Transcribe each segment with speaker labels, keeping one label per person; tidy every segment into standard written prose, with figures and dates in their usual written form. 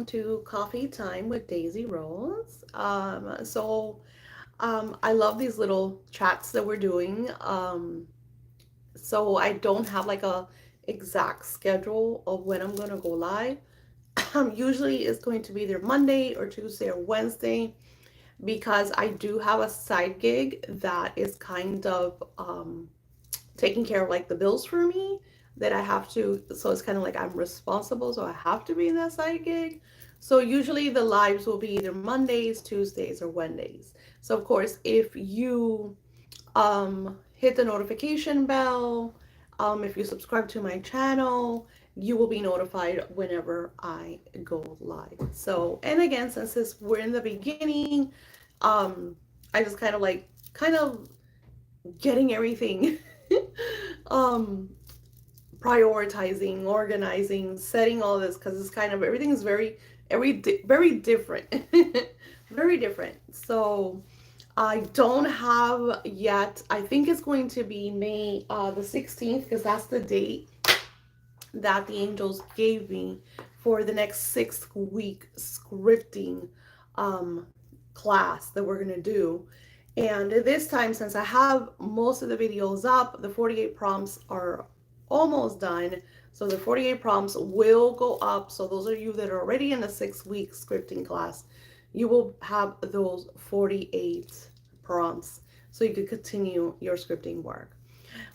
Speaker 1: to Coffee Time with Daisy Rose. I love these little chats that we're doing. So I don't have like a exact schedule of when I'm gonna go live. Usually it's going to be either Monday or Tuesday or Wednesday because I do have a side gig that is kind of taking care of like the bills for me that I have to. So it's kind of like I'm responsible, so I have to be in that side gig. So usually the lives will be either Mondays, Tuesdays, or Wednesdays. So of course, if you hit the notification bell, if you subscribe to my channel, you will be notified whenever I go live. So, and again, we're in the beginning, I just kind of getting everything um prioritizing, organizing, setting all this because it's kind of everything is very different. Very different. So I don't have yet. I think it's going to be May the 16th because that's the date that the angels gave me for the next 6 week scripting um, class that we're gonna do. And this time, since I have most of the videos up, the 48 prompts are almost done. So the 48 prompts will go up. So those of you that are already in the 6 week scripting class, you will have those 48 prompts so you can continue your scripting work.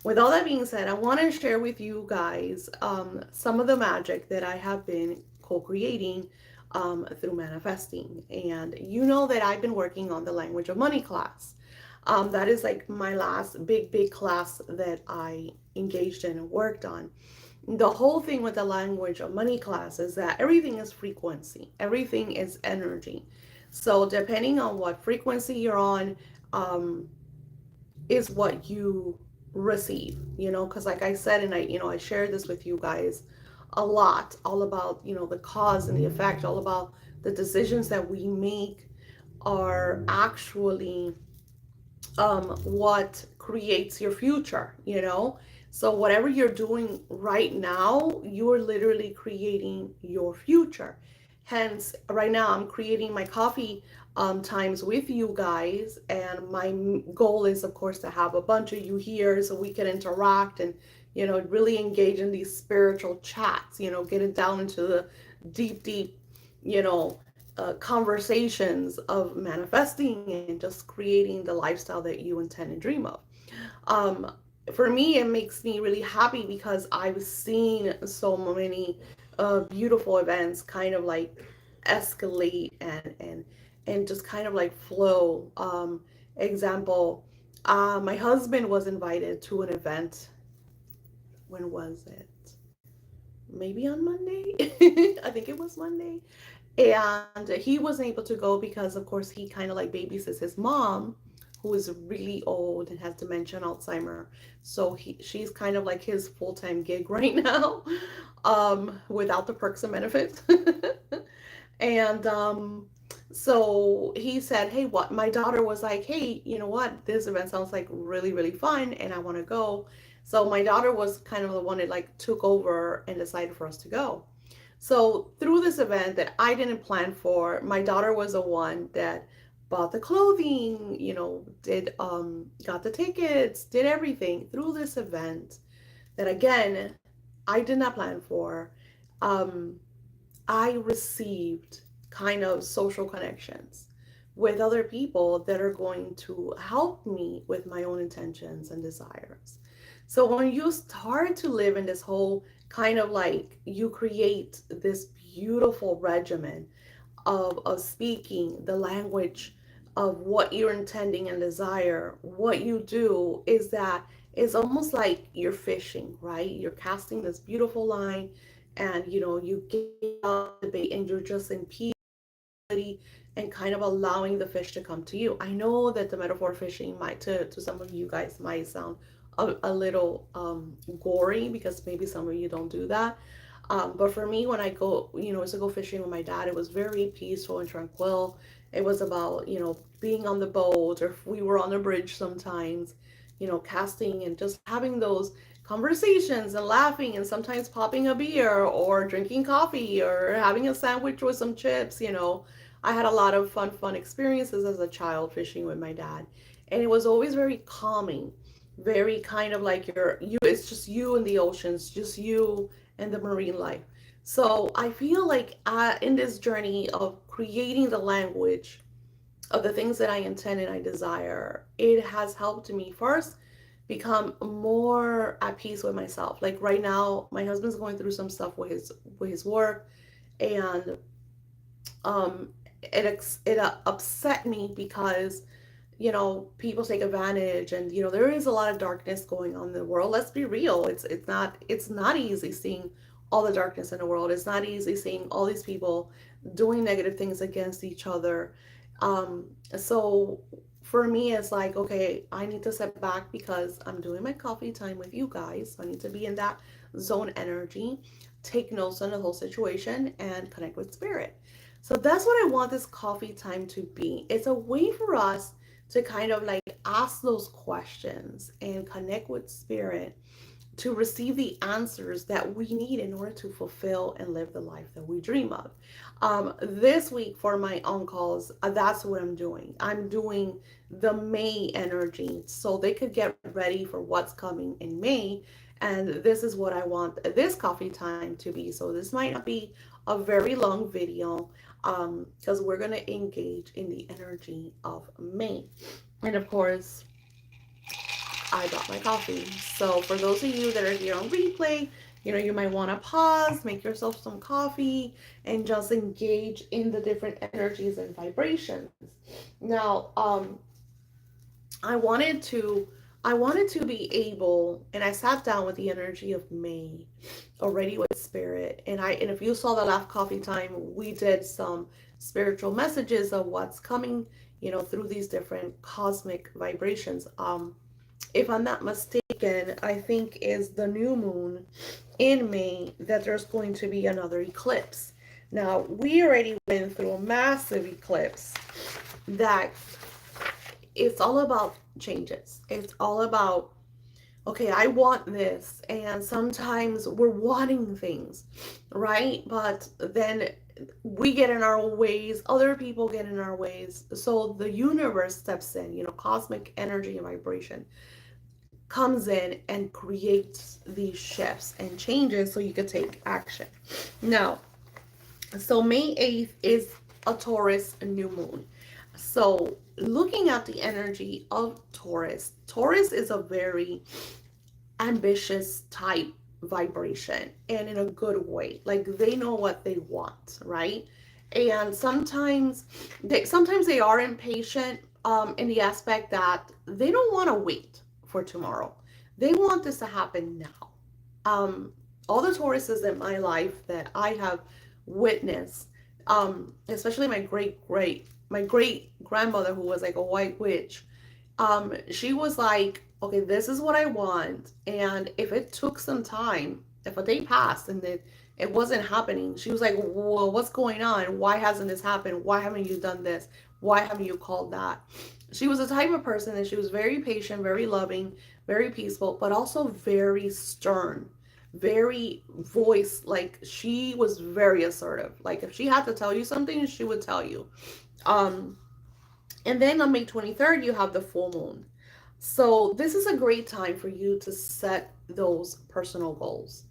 Speaker 1: With all that being said, I want to share with you guys some of the magic that I have been co-creating through manifesting. And you know that I've been working on the language of money class. That is like my last big class that I engaged in and worked on. The whole thing with the language of money class is that everything is frequency, everything is energy. So depending on what frequency you're on, um, is what you receive, because like I said, and I shared this with you guys a lot, all about, the cause and the effect, all about the decisions that we make are actually what creates your future. So whatever you're doing right now, you're literally creating your future. Hence, right now I'm creating my coffee times with you guys, and my goal is, of course, to have a bunch of you here so we can interact and really engage in these spiritual chats. Getting down into the deep, you know, conversations of manifesting and just creating the lifestyle that you intend and dream of. Um, for me, it makes me really happy because I've seen so many beautiful events kind of like escalate and just kind of like flow. Example, my husband was invited to an event. When was it? Maybe on Monday. I think it was Monday. And he wasn't able to go because, of course, he kind of like babysits his mom, who is really old and has dementia and Alzheimer. So she's kind of like his full-time gig right now, without the perks and benefits. And so he said, hey, what? My daughter was like, hey, you know what? This event sounds like really fun, and I want to go. So my daughter was kind of the one that like took over and decided for us to go. So through this event that I didn't plan for, my daughter was the one that bought the clothing, did got the tickets, did everything through this event that again I did not plan for. Um, I received kind of social connections with other people that are going to help me with my own intentions and desires. So when you start to live in this whole kind of like you create this beautiful regimen of speaking the language of what you're intending and desire, what you do is that it's almost like you're fishing, right? You're casting this beautiful line and you get out the bait and you're just in peace and kind of allowing the fish to come to you. I know that the metaphor fishing might to some of you guys might sound a little gory because maybe some of you don't do that. But for me, when I go, to go fishing with my dad, it was very peaceful and tranquil. It was about, being on the boat or if we were on the bridge sometimes, casting and just having those conversations and laughing and sometimes popping a beer or drinking coffee or having a sandwich with some chips, you know. I had a lot of fun experiences as a child fishing with my dad. And it was always very calming, very kind of like it's just you and the oceans, just you and the marine life. So I feel like in this journey of creating the language of the things that I intend and I desire, it has helped me first become more at peace with myself. Like right now, my husband's going through some stuff with his work, and um, it upset me because people take advantage, and there is a lot of darkness going on in the world. Let's be real. It's not easy seeing all the darkness in the world. It's not easy seeing all these people doing negative things against each other. So for me, it's like, okay, I need to step back because I'm doing my coffee time with you guys. So I need to be in that zone energy, take notes on the whole situation, and connect with spirit. So that's what I want this coffee time to be. It's a way for us to kind of like ask those questions and connect with spirit to receive the answers that we need in order to fulfill and live the life that we dream of. This week for my on calls, that's what I'm doing. I'm doing the May energy so they could get ready for what's coming in May. And this is what I want this coffee time to be. So this might not be a very long video because we're going to engage in the energy of May. And of course, I got my coffee. So for those of you that are here on replay, you might want to pause, make yourself some coffee, and just engage in the different energies and vibrations. Now, I wanted to be able, and I sat down with the energy of May already with spirit. And if you saw the last coffee time, we did some spiritual messages of what's coming, through these different cosmic vibrations. If I'm not mistaken, I think is the new moon in May that there's going to be another eclipse. Now, we already went through a massive eclipse that it's all about changes. It's all about, okay, I want this. And sometimes we're wanting things, right? But then we get in our own ways, other people get in our ways. So the universe steps in, cosmic energy and vibration comes in and creates these shifts and changes so you could take action. Now, so May 8th is a Taurus new moon. So looking at the energy of Taurus is a very ambitious type vibration, and in a good way. Like they know what they want, right? And sometimes they are impatient in the aspect that they don't want to wait for tomorrow. They want this to happen now. All the Tauruses in my life that I have witnessed, especially my great grandmother, who was like a white witch, she was like, okay, this is what I want. And if it took some time, if a day passed and it wasn't happening, she was like, well, what's going on? Why hasn't this happened? Why haven't you done this? Why haven't you called that? She was the type of person that she was very patient, very loving, very peaceful, but also very stern, very voice. Like she was very assertive. Like if she had to tell you something, she would tell you. And then on May 23rd, you have the full moon. So this is a great time for you to set those personal goals.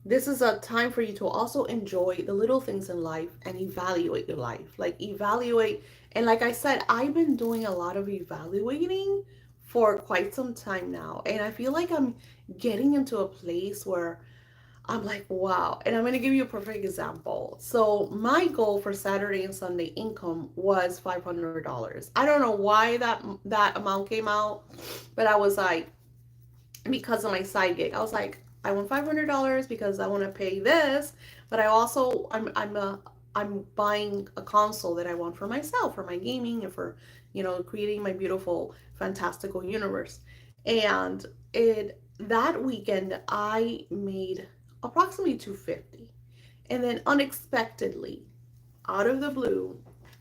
Speaker 1: This is a time for you to also enjoy the little things in life and evaluate your life. Like evaluate. And like I said, I've been doing a lot of evaluating for quite some time now. And I feel like I'm getting into a place where I'm like, wow. And I'm going to give you a perfect example. So my goal for Saturday and Sunday income was $500. I don't know why that amount came out, but I was like, because of my side gig, I was like, I want $500 because I want to pay this, but I also I'm buying a console that I want for myself, for my gaming, and for creating my beautiful fantastical universe. And that weekend I made approximately $250, and then unexpectedly, out of the blue,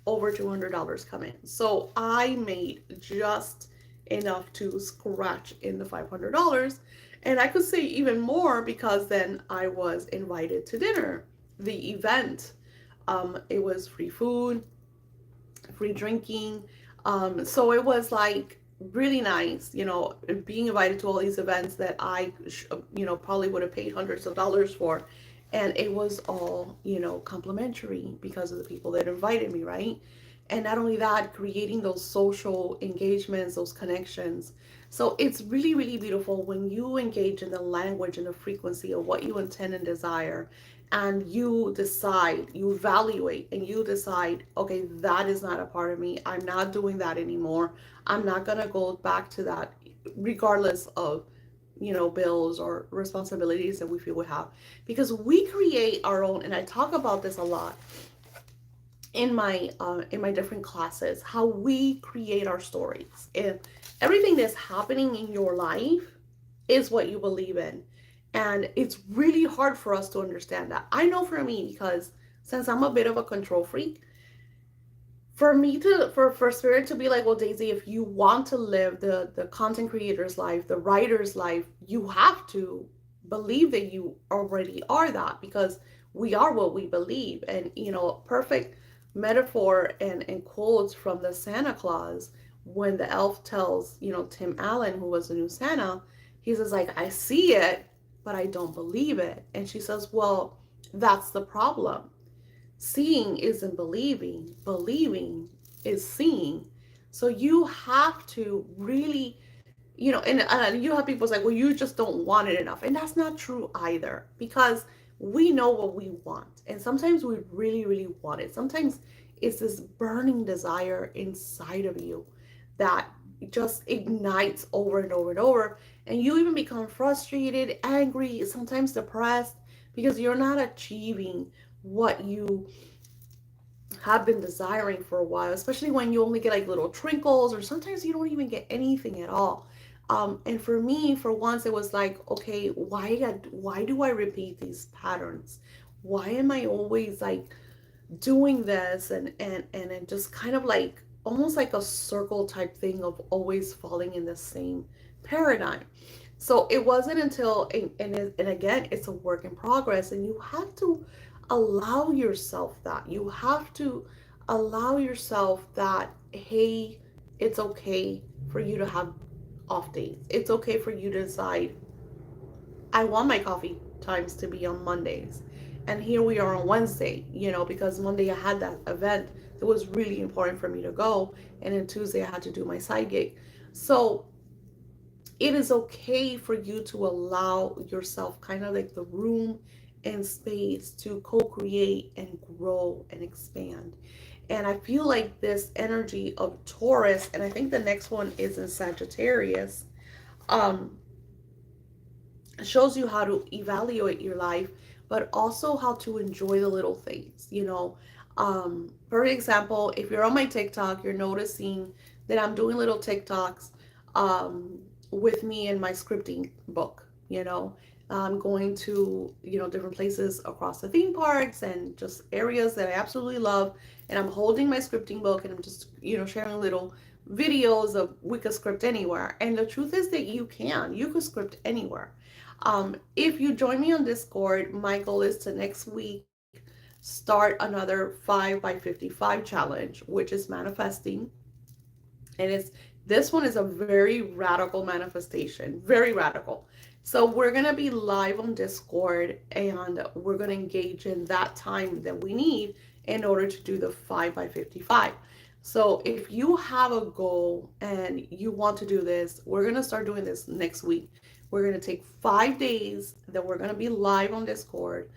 Speaker 1: over $200 come in. So I made just enough to scratch in the $500, And I could say even more because then I was invited to dinner. The event, it was free food, free drinking. So it was like really nice, being invited to all these events that probably would have paid hundreds of dollars for. And it was all, complimentary because of the people that invited me, right? And not only that, creating those social engagements, those connections. So it's really, really beautiful when you engage in the language and the frequency of what you intend and desire, and you decide, you evaluate, and you decide, okay, that is not a part of me. I'm not doing that anymore. I'm not going to go back to that, regardless of, bills or responsibilities that we feel we have. Because we create our own, and I talk about this a lot in my different classes, how we create our stories. If everything that's happening in your life is what you believe in, and it's really hard for us to understand that. I know for me, because since I'm a bit of a control freak, for me to for spirit to be like, well, Daisy, if you want to live the content creator's life, the writer's life, you have to believe that you already are that, because we are what we believe. And perfect metaphor and quotes from the Santa Claus, when the elf tells Tim Allen, who was the new Santa, he says, like, I see it, but I don't believe it. And she says, well, that's the problem. Seeing isn't believing, believing is seeing. So you have to really, and you have people say, well, you just don't want it enough. And that's not true either, because we know what we want. And sometimes we really, really want it. Sometimes it's this burning desire inside of you that just ignites over and over and over. And you even become frustrated, angry, sometimes depressed, because you're not achieving what you have been desiring for a while, especially when you only get like little trinkles, or sometimes you don't even get anything at all. And for me, for once, it was like, okay, why do I repeat these patterns? Why am I always like doing this, and it just kind of like almost like a circle type thing of always falling in the same paradigm. So it wasn't until, and again, it's a work in progress, and you have to allow yourself that. You have to allow yourself that, hey, it's okay for you to have off days. It's okay for you to decide, I want my coffee times to be on Mondays. And here we are on Wednesday, because Monday I had that event that was really important for me to go. And then Tuesday I had to do my side gig. So it is okay for you to allow yourself kind of like the room and space to co-create and grow and expand. And I feel like this energy of Taurus, and I think the next one is in Sagittarius, um, shows you how to evaluate your life, but also how to enjoy the little things. For example, if you're on my TikTok, you're noticing that I'm doing little TikToks um, with me in my scripting book. I'm going to different places across the theme parks and just areas that I absolutely love, and I'm holding my scripting book, and I'm just sharing little videos of we could script anywhere. And the truth is that you could script anywhere. If you join me on Discord, my goal is to next week start another 5 by 55 challenge, which is manifesting. And this one is a very radical manifestation, very radical. So we're going to be live on Discord, and we're going to engage in that time that we need in order to do the 5 by 55. So if you have a goal and you want to do this, we're going to start doing this next week. We're going to take 5 days that we're going to be live on Discord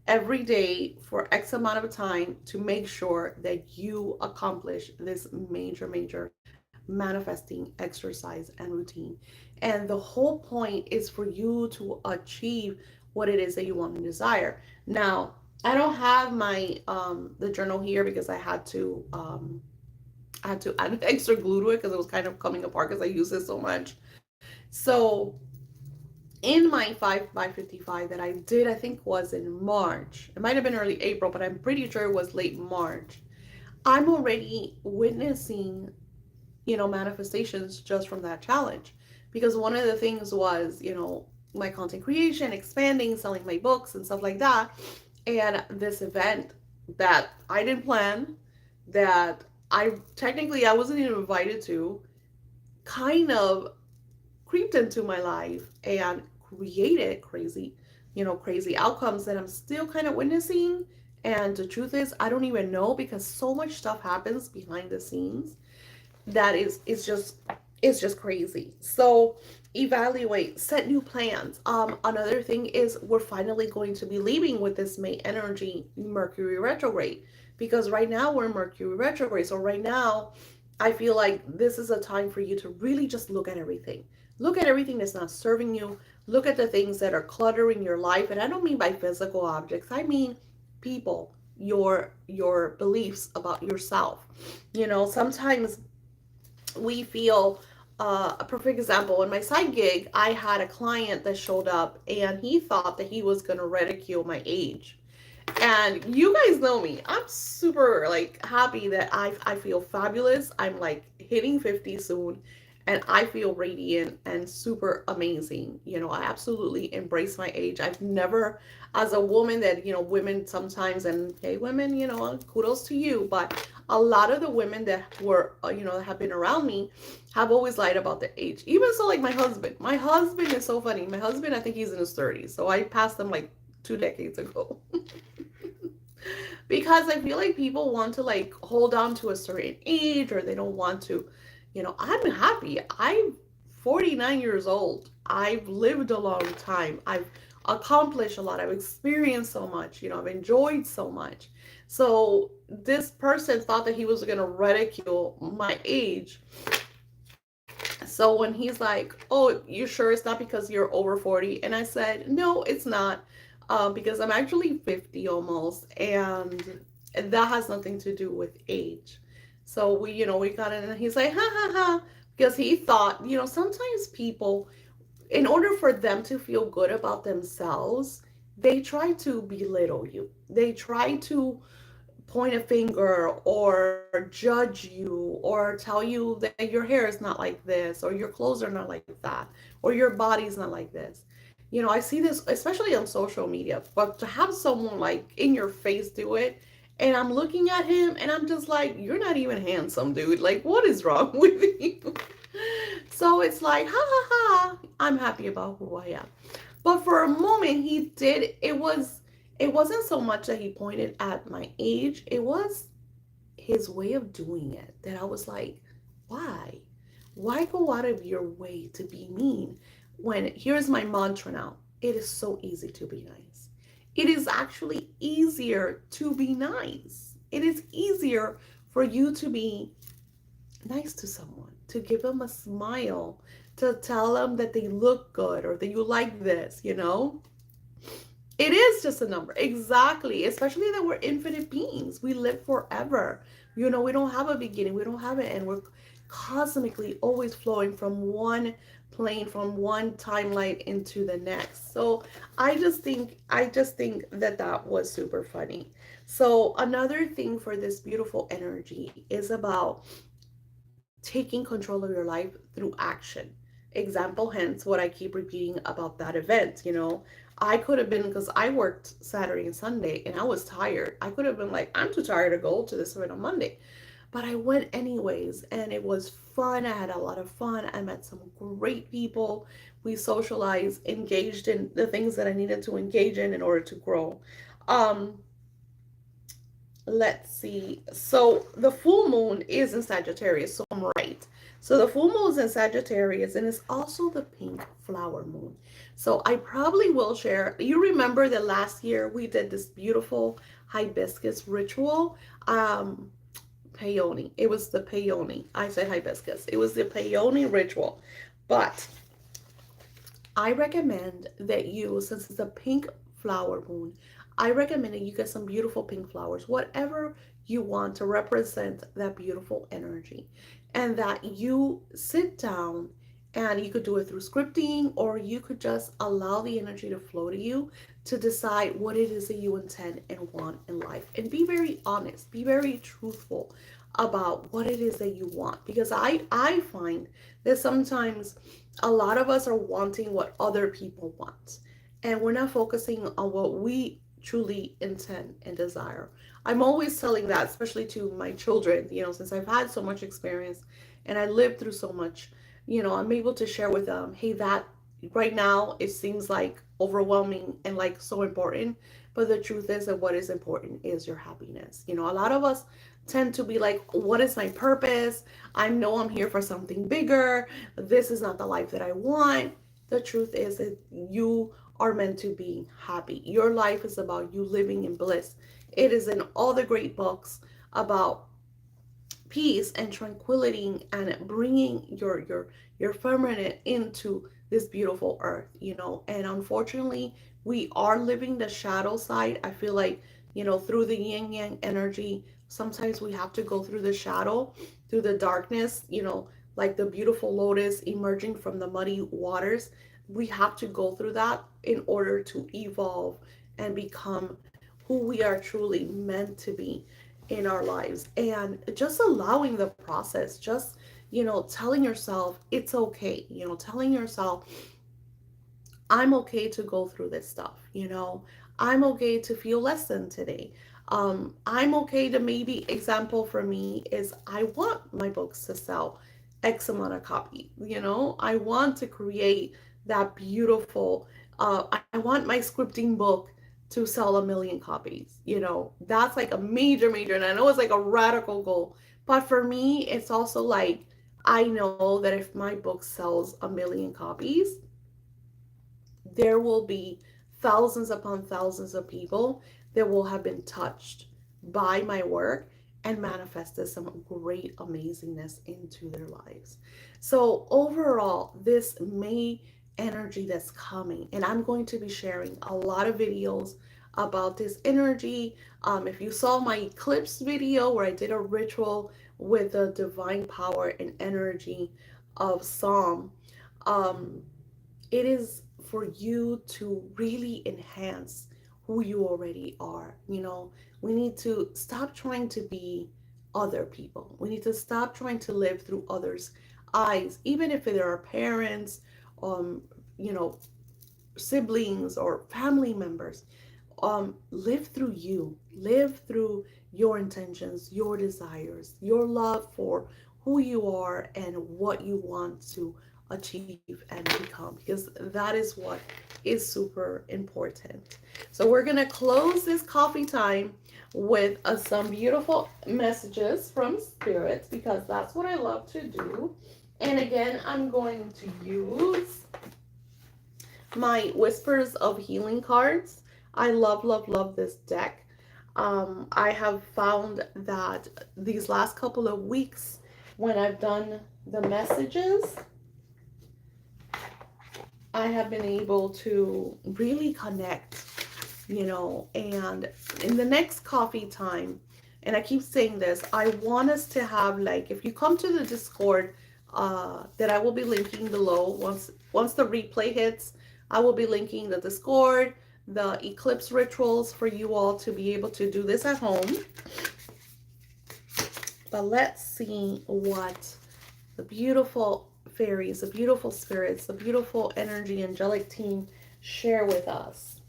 Speaker 1: every day for X amount of time to make sure that you accomplish this major, major manifesting exercise and routine. And the whole point is for you to achieve what it is that you want and desire. Now, I don't have my the journal here because I had to add extra glue to it because it was kind of coming apart because I use it so much. So in my 5 by 55 that I did, I think was in March. It might have been early April, but I'm pretty sure it was late March. I'm already witnessing, manifestations just from that challenge. Because one of the things was, my content creation, expanding, selling my books and stuff like that. And this event that I didn't plan, that I wasn't even invited to, kind of creeped into my life and created crazy outcomes that I'm still kind of witnessing. And the truth is, I don't even know, because so much stuff happens behind the scenes that it's just crazy. So evaluate, set new plans. Another thing is, we're finally going to be leaving with this May energy, Mercury retrograde, because right now we're in Mercury retrograde. So right now, I feel like this is a time for you to really just look at everything. Look at everything that's not serving you. Look at the things that are cluttering your life. And I don't mean by physical objects. I mean people, your beliefs about yourself. Sometimes we feel, a perfect example, in my side gig, I had a client that showed up and he thought that he was going to ridicule my age. And you guys know me. I'm super like happy that I feel fabulous. I'm like hitting 50 soon, and I feel radiant and super amazing. I absolutely embrace my age. I've never, as a woman, that, women sometimes, and hey, women, kudos to you, but a lot of the women that were, that have been around me have always lied about their age. Even so, like my husband. My husband is so funny. My husband, I think he's in his 30s. So I passed him like 2 decades ago. Because I feel like people want to like hold on to a certain age, or they don't want to, I'm happy. I'm 49 years old. I've lived a long time. I've accomplished a lot. I've experienced so much. I've enjoyed so much. So this person thought that he was going to ridicule my age. So when he's like, "Oh, you sure it's not because you're over 40?" And I said, "No, it's not, because I'm actually 50 almost, and that has nothing to do with age." So we got it, and he's like, "Ha ha ha," because he thought, sometimes people, in order for them to feel good about themselves, they try to belittle you. They try to point a finger or judge you or tell you that your hair is not like this, or your clothes are not like that, or your body's not like this. I see this especially on social media, but to have someone like in your face do it, and I'm looking at him and I'm just like, you're not even handsome, dude. Like, what is wrong with you? So it's like, ha ha ha, I'm happy about who I am. But for a moment, it wasn't so much that he pointed at my age, it was his way of doing it that I was like, why? Why go out of your way to be mean? When here's my mantra now, it is so easy to be nice. It is actually easier to be nice. It is easier for you to be nice to someone, to give them a smile, to tell them that they look good or that you like this. It is just a number. Exactly. Especially that we're infinite beings. We live forever. We don't have a beginning. We don't have an end. We're cosmically always flowing from one plane, from one timeline into the next. So I just think that was super funny. So another thing for this beautiful energy is about taking control of your life through action. Example, hence what I keep repeating about that event. I could have been, because I worked Saturday and Sunday and I was tired. I could have been like, I'm too tired to go to this event on Monday. But I went anyways, and it was fun. I had a lot of fun. I met some great people. We socialized, engaged in the things that I needed to engage in order to grow. Um, let's see. So the full moon is in Sagittarius, so I'm right. So the full moon is in Sagittarius, and it's also the pink flower moon. So I probably will share. You remember that last year we did this beautiful hibiscus ritual. Peony. It was the peony. I said hibiscus. It was the peony ritual. But I recommend that you, since it's a pink flower moon, I recommend that you get some beautiful pink flowers, whatever you want to represent that beautiful energy. And that you sit down, and you could do it through scripting, or you could just allow the energy to flow to you to decide what it is that you intend and want in life. And be very honest, be very truthful about what it is that you want. Because I find that sometimes a lot of us are wanting what other people want, and we're not focusing on what we truly intend and desire. I'm always telling that, especially to my children, since I've had so much experience and I lived through so much, I'm able to share with them, hey, that right now it seems like overwhelming and like so important, but the truth is that what is important is your happiness. A lot of us tend to be like, what is my purpose? I know I'm here for something bigger. This is not the life that I want. The truth is that you are meant to be happy. Your life is about you living in bliss. It is in all the great books about peace and tranquility and bringing your firmament into this beautiful earth, and unfortunately we are living the shadow side. I feel like, through the yin yang energy, sometimes we have to go through the shadow, through the darkness, like the beautiful lotus emerging from the muddy waters. We have to go through that in order to evolve and become who we are truly meant to be in our lives. And just allowing the process, just, telling yourself it's okay, telling yourself, I'm okay to go through this stuff, I'm okay to feel less than today. I'm okay to, maybe example for me is, I want my books to sell X amount of copies, I want to create that beautiful, I want my scripting book to sell 1 million copies. That's like a major, and I know it's like a radical goal, but for me, it's also like, I know that if my book sells 1 million copies, there will be thousands upon thousands of people that will have been touched by my work and manifested some great amazingness into their lives. So overall, this May energy that's coming, and I'm going to be sharing a lot of videos about this energy. If you saw my eclipse video where I did a ritual with the divine power and energy of Psalm, um, it is for you to really enhance who you already are. We need to stop trying to be other people. We need to stop trying to live through others' eyes, even if they're our parents, um, you know, siblings or family members. Live through you, live through your intentions, your desires, your love for who you are and what you want to achieve and become, because that is what is super important. So we're gonna close this coffee time with some beautiful messages from spirits, because that's what I love to do. And again, I'm going to use my Whispers of Healing cards. I love this deck. I have found that these last couple of weeks, when I've done the messages, I have been able to really connect, and in the next coffee time, and I keep saying this, I want us to have, like, if you come to the Discord, that I will be linking below, once the replay hits, I will be linking the Discord, the Eclipse rituals for you all to be able to do this at home. But let's see what the beautiful fairies, the beautiful spirits, the beautiful energy angelic team share with us.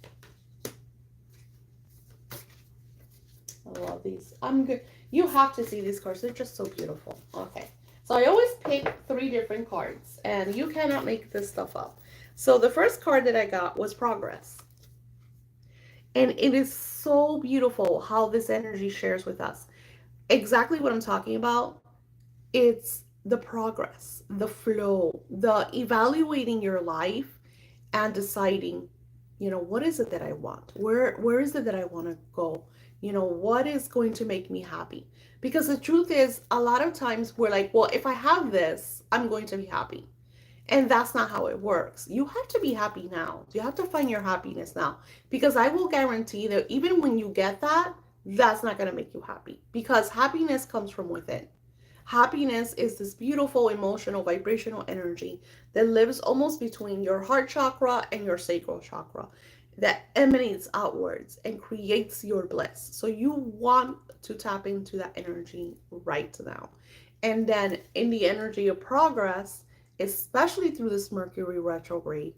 Speaker 1: I love these. I'm good. You have to see these cards. They're just so beautiful. Okay. So I always pick 3 different cards, and you cannot make this stuff up. So the first card that I got was Progress. And it is so beautiful how this energy shares with us exactly what I'm talking about. It's the progress, the flow, the evaluating your life and deciding, what is it that I want? Where is it that I want to go? What is going to make me happy? Because the truth is, a lot of times we're like, well, if I have this, I'm going to be happy. And that's not how it works. You have to be happy now. You have to find your happiness now. Because I will guarantee that even when you get that, that's not going to make you happy. Because happiness comes from within. Happiness is this beautiful emotional vibrational energy that lives almost between your heart chakra and your sacral chakra. that emanates outwards and creates your bliss. So you want to tap into that energy right now. And then in the energy of progress, especially through this Mercury retrograde,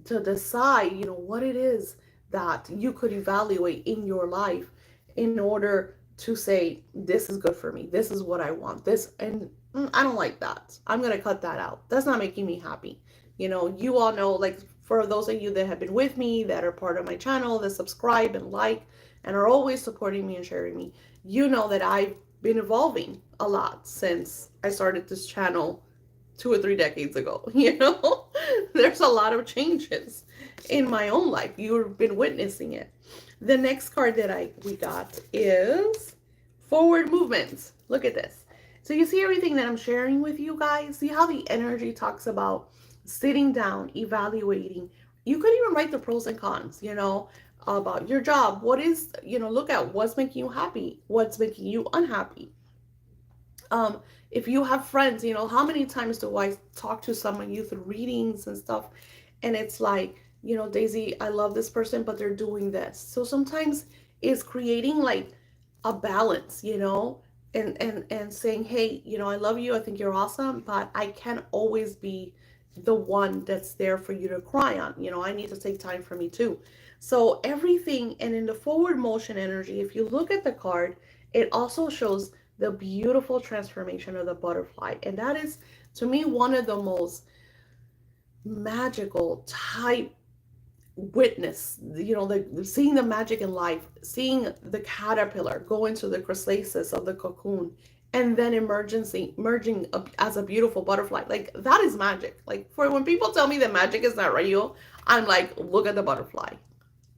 Speaker 1: to decide, what it is that you could evaluate in your life in order to say, this is good for me. This is what I want. This, and I don't like that. I'm going to cut that out. That's not making me happy. You all know, like, for those of you that have been with me, that are part of my channel, that subscribe and like, and are always supporting me and sharing me, you know that I've been evolving a lot since I started this channel 2 or 3 decades ago. There's a lot of changes in my own life. You've been witnessing it. The next card that we got is forward movement. Look at this. So you see everything that I'm sharing with you guys? See how the energy talks about sitting down, evaluating. You could even write the pros and cons, about your job. What is, look at what's making you happy, what's making you unhappy. If you have friends, how many times do I talk to someone, you through readings and stuff, and it's like, Daisy, I love this person, but they're doing this. So sometimes it's creating like a balance, and saying, hey, I love you, I think you're awesome, but I can't always be the one that's there for you to cry on. I need to take time for me too. So everything, and in the forward motion energy, if you look at the card, it also shows the beautiful transformation of the butterfly. And that is, to me, one of the most magical type witness, seeing the magic in life, seeing the caterpillar go into the chrysalis of the cocoon and then emerging as a beautiful butterfly. Like, that is magic. Like, for when people tell me that magic is not real, I'm like, look at the butterfly,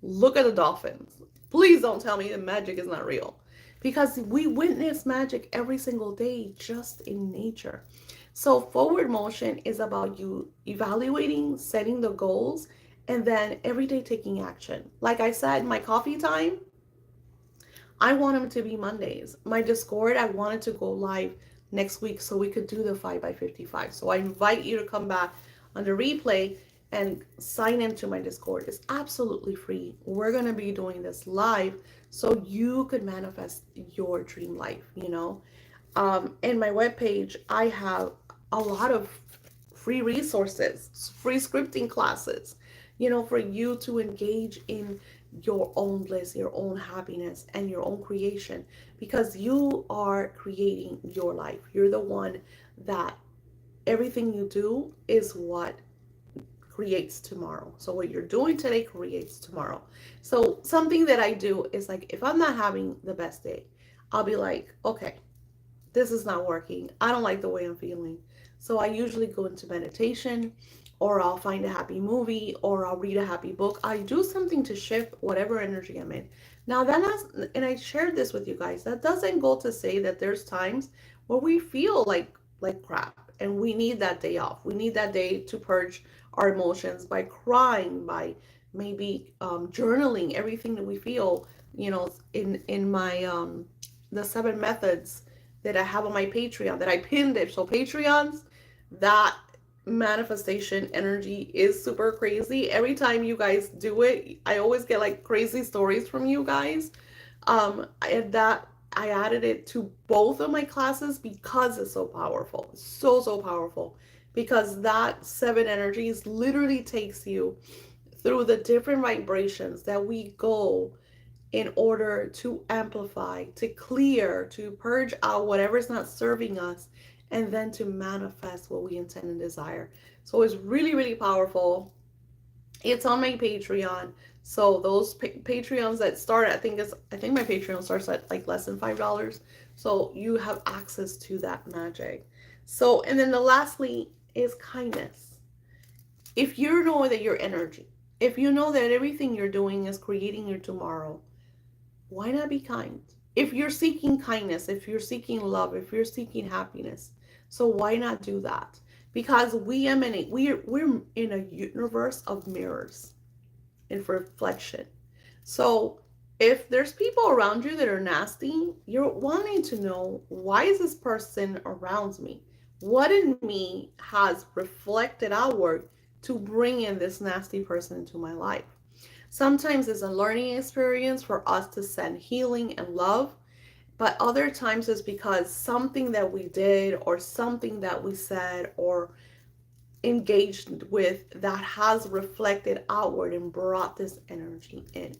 Speaker 1: look at the dolphins. Please don't tell me that magic is not real, because we witness magic every single day just in nature. So forward motion is about you evaluating, setting the goals, and then every day taking action. Like I said, my coffee time, I want them to be Mondays. My Discord, I wanted to go live next week so we could do the 5x55. So I invite you to come back on the replay and sign into my Discord. It's absolutely free. We're going to be doing this live so you could manifest your dream life, In my webpage, I have a lot of free resources, free scripting classes, for you to engage in your own bliss, your own happiness, and your own creation, because you are creating your life. You're the one that everything you do is what creates tomorrow. So what you're doing today creates tomorrow. So something that I do is, like, if I'm not having the best day, I'll be like, okay, this is not working. I don't like the way I'm feeling. So I usually go into meditation, or I'll find a happy movie, or I'll read a happy book. I do something to shift whatever energy I'm in. Now and I shared this with you guys, that doesn't go to say that there's times where we feel like crap and we need that day off. We need that day to purge our emotions by crying, by maybe journaling everything that we feel, in my the 7 methods that I have on my Patreon that I pinned it. So Patreons, that manifestation energy is super crazy. Every time you guys do it, I always get like crazy stories from you guys. And that I added it to both of my classes because it's so powerful. So powerful. Because that 7 energies literally takes you through the different vibrations that we go in order to amplify, to clear, to purge out whatever's not serving us, and then to manifest what we intend and desire. So it's really powerful. It's on my Patreon. So those Patreons that start, I think my Patreon starts at like less than $5. So you have access to that magic. So, and then the lastly is kindness. If you know that your energy, if you know that everything you're doing is creating your tomorrow, why not be kind? If you're seeking kindness, if you're seeking love, if you're seeking happiness, so why not do that? Because we emanate, we're in a universe of mirrors and reflection. So if there's people around you that are nasty, you're wanting to know, why is this person around me? What in me has reflected outward to bring in this nasty person into my life? Sometimes it's a learning experience for us to send healing and love, but other times it's because something that we did or something that we said or engaged with that has reflected outward and brought this energy in.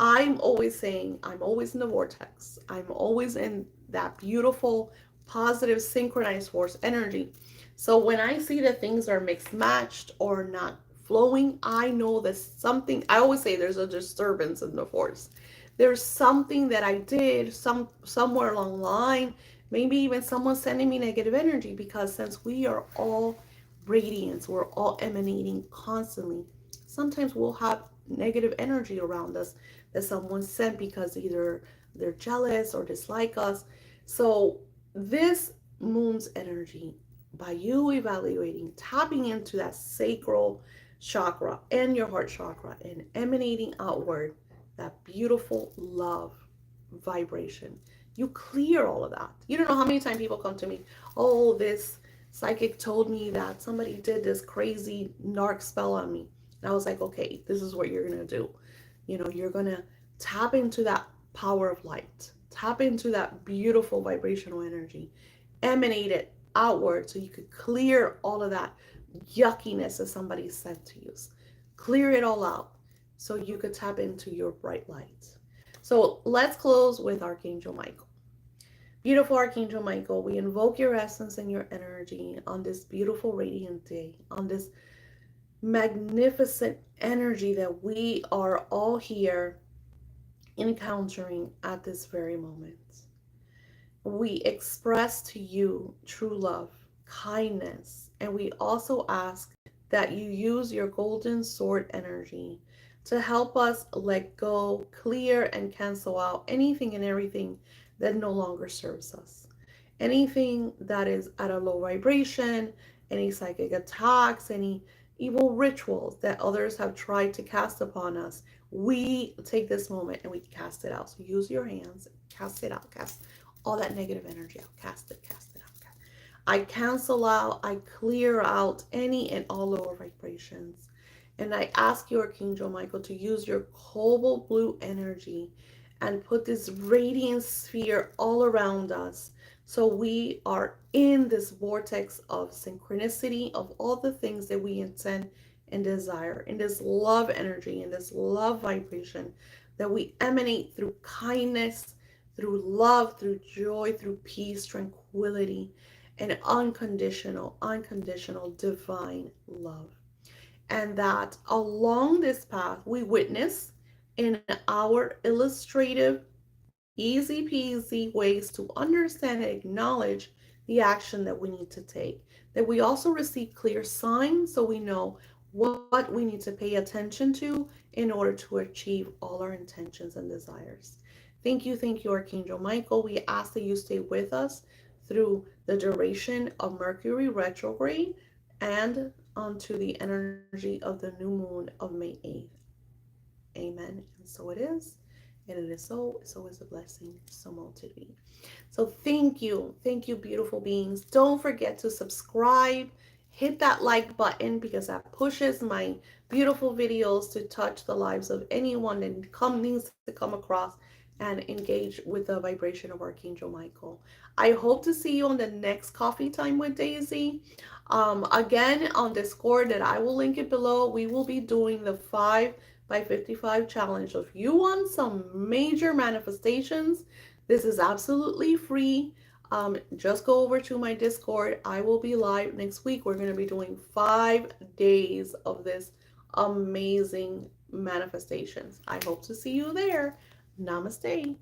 Speaker 1: I'm always saying, I'm always in the vortex. I'm always in that beautiful, positive, synchronized force energy. So when I see that things are mixed matched or not flowing, I know that something, I always say there's a disturbance in the force. There's something that I did somewhere along the line, maybe even someone sending me negative energy, because since we are all radiance, we're all emanating constantly. Sometimes we'll have negative energy around us that someone sent because either they're jealous or dislike us. So this moon's energy, by you evaluating, tapping into that sacral chakra and your heart chakra and emanating outward that beautiful love vibration, you clear all of that. You don't know how many times people come to me, oh, this psychic told me that somebody did this crazy narc spell on me. And I was like, okay, this is what you're going to do. You're going to tap into that power of light, tap into that beautiful vibrational energy, emanate it outward so you could clear all of that yuckiness that somebody said to you. Clear it all out so you could tap into your bright light. So let's close with Archangel Michael. Beautiful Archangel Michael, we invoke your essence and your energy on this beautiful radiant day, on this magnificent energy that we are all here encountering at this very moment. We express to you true love, kindness, and we also ask that you use your golden sword energy to help us let go, clear, and cancel out anything and everything that no longer serves us. Anything that is at a low vibration, any psychic attacks, any evil rituals that others have tried to cast upon us, we take this moment and we cast it out. So use your hands, cast it out, cast all that negative energy out, cast it out. I cancel out, I clear out any and all lower vibrations. And I ask you, Archangel Michael, to use your cobalt blue energy and put this radiant sphere all around us. So we are in this vortex of synchronicity of all the things that we intend and desire, in this love energy, in this love vibration that we emanate through kindness, through love, through joy, through peace, tranquility, and unconditional divine love. And that along this path, we witness in our illustrative, easy peasy ways to understand and acknowledge the action that we need to take. That we also receive clear signs so we know what we need to pay attention to in order to achieve all our intentions and desires. Thank you, Archangel Michael. We ask that you stay with us through the duration of Mercury retrograde and onto the energy of the new moon of May 8th. Amen. And so it is. And it is so. It's always a blessing. So mote to be. So thank you. Thank you, beautiful beings. Don't forget to subscribe. Hit that like button because that pushes my beautiful videos to touch the lives of anyone that needs to come across and engage with the vibration of Archangel Michael. I hope to see you on the next Coffee Time with Daisy. Again, on Discord, that I will link it below, we will be doing the 5 by 55 challenge. So if you want some major manifestations, this is absolutely free. Just go over to my Discord. I will be live next week. We're going to be doing 5 days of this amazing manifestations. I hope to see you there. Namaste.